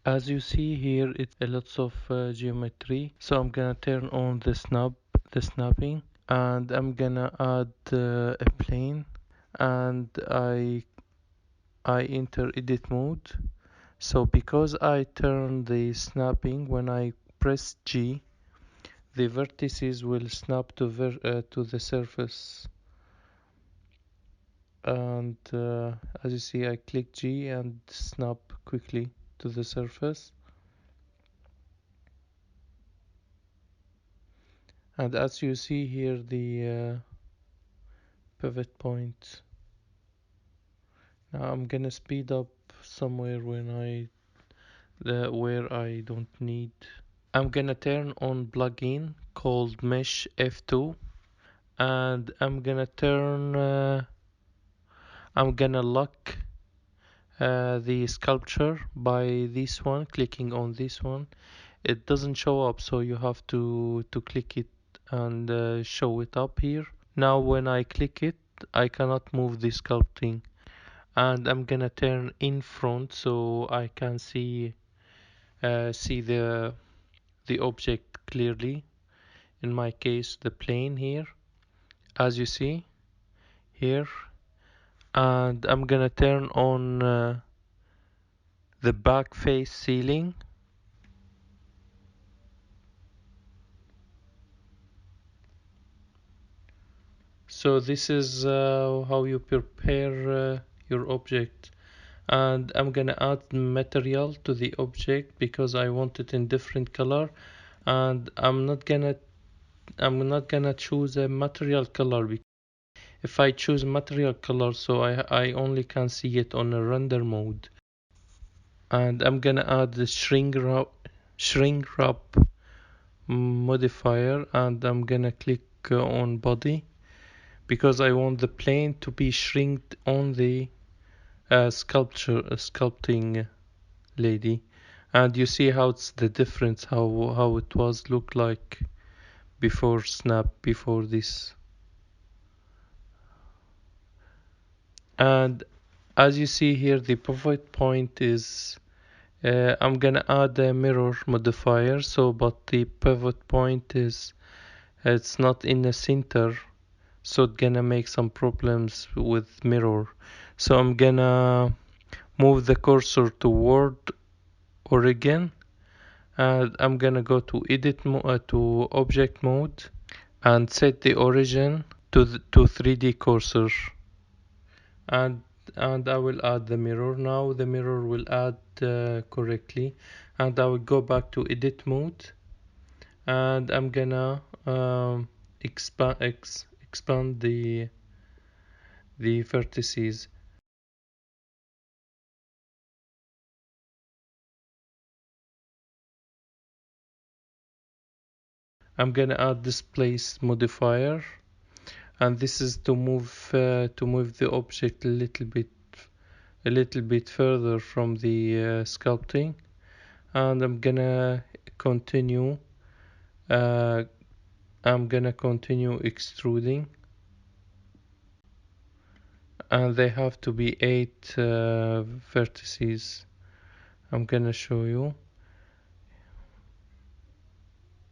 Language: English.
As you see here, it's a lots of geometry. So I'm gonna turn on the snapping, and I'm gonna add a plane, and I enter edit mode. So because I turn the snapping, when I press G, the vertices will snap to the surface. And as you see, I click G and snap quickly to the surface. And as you see here, the pivot point. Now I'm gonna speed up somewhere where I don't need. I'm gonna turn on plugin called Mesh F2, and I'm gonna lock the sculpture by this one, clicking on this one. It doesn't show up, so you have to click it and show it up here. Now when I click it, I cannot move the sculpting, and I'm gonna turn in front so I can see the object clearly. In my case, the plane here, as you see here. And I'm gonna turn on the back face ceiling. So this is how you prepare your object. And I'm gonna add material to the object because I want it in different color. And I'm not gonna choose a material color. If I choose material color, so I only can see it on a render mode. And I'm gonna add the shrink wrap modifier, and I'm gonna click on body because I want the plane to be shrinked on the sculpting lady. And you see how it's the difference, how it was look like before this. And as you see here, the pivot point is I'm gonna add a mirror modifier, so but the pivot point is it's not in the center, so it's gonna make some problems with mirror. So I'm gonna move the cursor toward origin, and I'm gonna go to to object mode and set the origin to 3D cursor, and I will add the mirror. Now the mirror will add correctly, and I will go back to edit mode, and I'm gonna expand the vertices. I'm gonna add displace modifier, and this is to move the object a little bit further from the sculpting. And uh, I'm gonna continue extruding, and they have to be 8 vertices. I'm gonna show you.